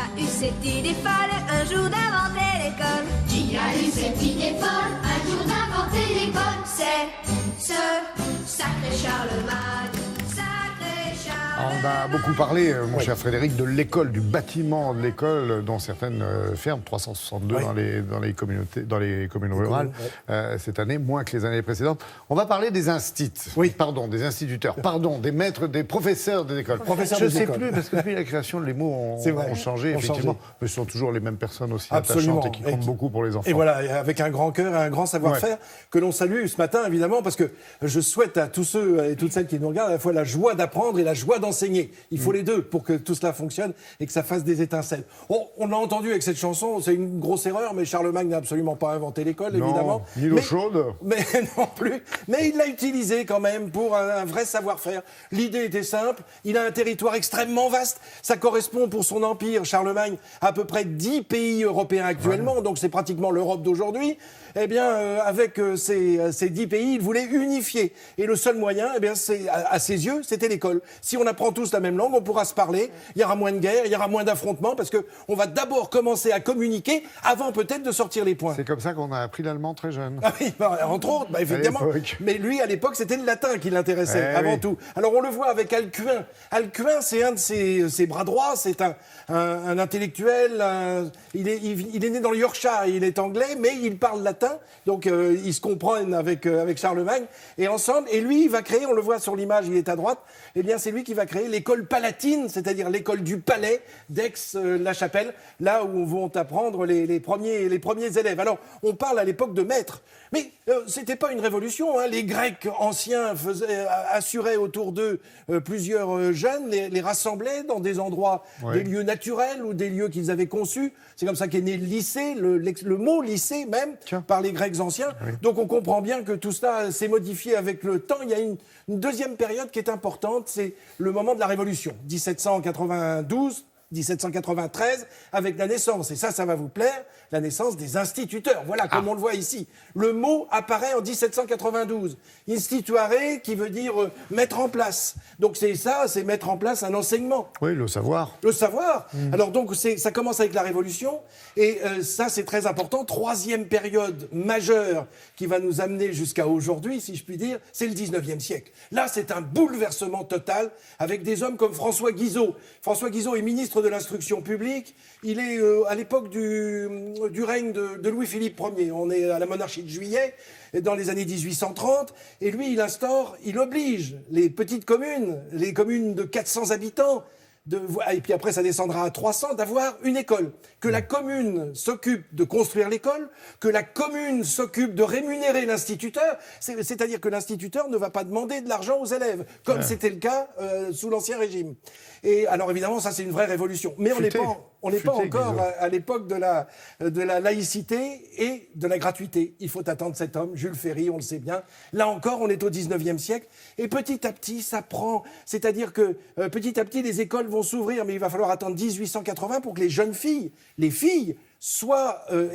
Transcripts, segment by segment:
a eu cette idée folle un jour d'inventer l'école? Qui a eu cette idée folle un jour d'inventer l'école? C'est ce sacré Charlemagne, sacré Charlemagne. On a beaucoup parlé, mon cher Frédéric, de l'école, du bâtiment de l'école dans certaines fermes, 362 dans les communautés, dans les communes rurales, cette année, moins que les années précédentes. On va parler des des instituteurs, des maîtres, des professeurs des écoles. Je ne sais plus, parce que depuis la création, les mots ont changé, effectivement, mais ce sont toujours les mêmes personnes aussi attachantes et qui comptent beaucoup pour les enfants. Et voilà, avec un grand cœur et un grand savoir-faire que l'on salue ce matin, évidemment, parce que je souhaite à tous ceux et toutes celles qui nous regardent à la fois la joie d'apprendre et la joie d'enseigner. Il faut les deux pour que tout cela fonctionne et que ça fasse des étincelles. On l'a entendu avec cette chanson, c'est une grosse erreur, mais Charlemagne n'a absolument pas inventé l'école, évidemment. Ni l'eau chaude. Mais non plus. Mais il l'a utilisé quand même pour un vrai savoir-faire. L'idée était simple. Il a un territoire extrêmement vaste. Ça correspond pour son empire, Charlemagne, à peu près 10 pays européens actuellement. Donc c'est pratiquement l'Europe d'aujourd'hui. Eh bien, avec ces 10 pays, il voulait unifier. Et le seul moyen, eh bien, à ses yeux, c'était l'école. Si on apprend tous la même langue, on pourra se parler. Il y aura moins de guerres, il y aura moins d'affrontements, parce qu'on va d'abord commencer à communiquer avant peut-être de sortir les points. C'est comme ça qu'on a appris l'allemand très jeune. Ah oui, entre autres, évidemment. Mais lui, à l'époque, c'était le latin qui l'intéressait, avant tout. Alors, on le voit avec Alcuin. Alcuin, c'est un de ses bras droits, c'est un intellectuel. Il est né dans le Yorkshire, il est anglais, mais il parle latin. Donc, ils se comprennent avec Charlemagne. Et ensemble, et lui, il va créer, on le voit sur l'image, il est à droite, eh bien, c'est lui qui va créer l'école palatine, c'est-à-dire l'école du palais d'Aix-la-Chapelle, là où vont apprendre les premiers élèves. Alors, on parle à l'époque de maîtres. Mais c'était pas une révolution. Les Grecs anciens assuraient autour d'eux plusieurs jeunes, les rassemblaient dans des endroits, des lieux naturels ou des lieux qu'ils avaient conçus. C'est comme ça qu'est né le lycée, le mot lycée même, par les Grecs anciens. Oui. Donc on comprend bien que tout cela s'est modifié avec le temps. Il y a une deuxième période qui est importante, c'est le moment de la Révolution, 1792. 1793, avec la naissance, et ça va vous plaire, la naissance des instituteurs. Voilà, comme on le voit ici. Le mot apparaît en 1792. Instituare, qui veut dire mettre en place. Donc c'est mettre en place un enseignement. Oui, le savoir. Le savoir. Alors donc, ça commence avec la Révolution, et ça, c'est très important. Troisième période majeure qui va nous amener jusqu'à aujourd'hui, si je puis dire, c'est le 19e siècle. Là, c'est un bouleversement total, avec des hommes comme François Guizot. François Guizot est ministre de l'instruction publique. Il est à l'époque du règne de Louis-Philippe Ier. On est à la monarchie de Juillet, dans les années 1830. Et lui, il oblige les petites communes, les communes de 400 habitants, et puis après ça descendra à 300, d'avoir une école. Que la commune s'occupe de construire l'école, que la commune s'occupe de rémunérer l'instituteur, c'est-à-dire que l'instituteur ne va pas demander de l'argent aux élèves, comme c'était le cas sous l'Ancien Régime. Et alors évidemment, ça c'est une vraie révolution. Mais on n'est pas encore à l'époque de la laïcité et de la gratuité. Il faut attendre cet homme, Jules Ferry, on le sait bien. Là encore, on est au 19e siècle. Et petit à petit, ça prend. C'est-à-dire que petit à petit, les écoles vont s'ouvrir, mais il va falloir attendre 1880 pour que les jeunes filles, les filles,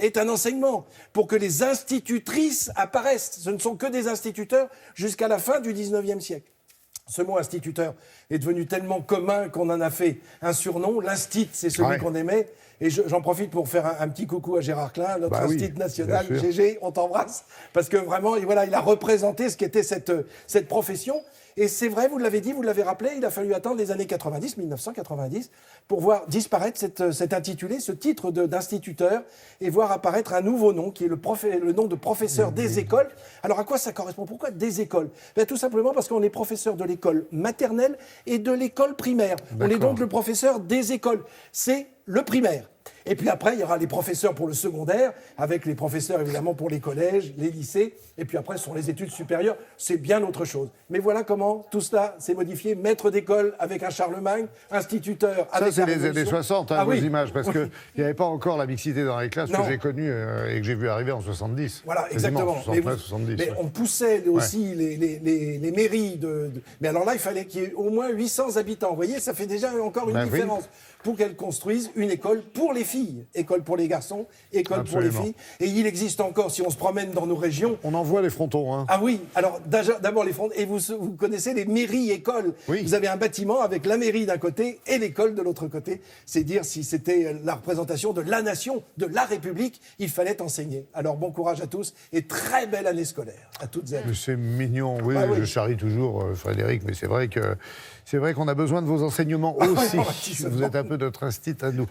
aient un enseignement, pour que les institutrices apparaissent. Ce ne sont que des instituteurs jusqu'à la fin du 19e siècle. Ce mot instituteur est devenu tellement commun qu'on en a fait un surnom. L'instit, c'est celui qu'on aimait. Et j'en profite pour faire un petit coucou à Gérard Klein, notre instit national. GG, on t'embrasse. Parce que vraiment, il a représenté ce qu'était cette profession. Et c'est vrai, vous l'avez dit, vous l'avez rappelé, il a fallu attendre les années 90, 1990, pour voir disparaître cet intitulé, ce titre d'instituteur, et voir apparaître un nouveau nom, qui est le nom de professeur des écoles. Alors à quoi ça correspond? Pourquoi des écoles? Tout simplement parce qu'on est professeur de l'école maternelle et de l'école primaire. On est donc le professeur des écoles. C'est le primaire. Et puis après, il y aura les professeurs pour le secondaire, avec les professeurs évidemment pour les collèges, les lycées, et puis après, ce sont les études supérieures, c'est bien autre chose. Mais voilà comment tout cela s'est modifié. Maître d'école avec un Charlemagne, instituteur avec ça, c'est les années 60, vos images, parce qu'il n'y avait pas encore la mixité dans les classes que j'ai connue et que j'ai vu arriver en 70. Voilà, exactement. 70, mais on poussait aussi les mairies Mais alors là, il fallait qu'il y ait au moins 800 habitants. Vous voyez, ça fait déjà encore une différence. Pour qu'elles construisent une école pour les filles. filles. École pour les garçons, école pour les Absolument. filles. Et il existe encore, si on se promène dans nos régions... On en voit les frontons. Hein. Ah oui, alors d'abord les fronts. Et vous connaissez les mairies-écoles. Oui. Vous avez un bâtiment avec la mairie d'un côté et l'école de l'autre côté. C'est dire si c'était la représentation de la nation, de la République, il fallait enseigner. Alors bon courage à tous et très belle année scolaire à toutes et à tous. Mais c'est mignon, oui, Ah oui. je charrie toujours Frédéric, mais c'est vrai qu'on a besoin de vos enseignements aussi. Ouais, Vous êtes un peu notre instit à nous.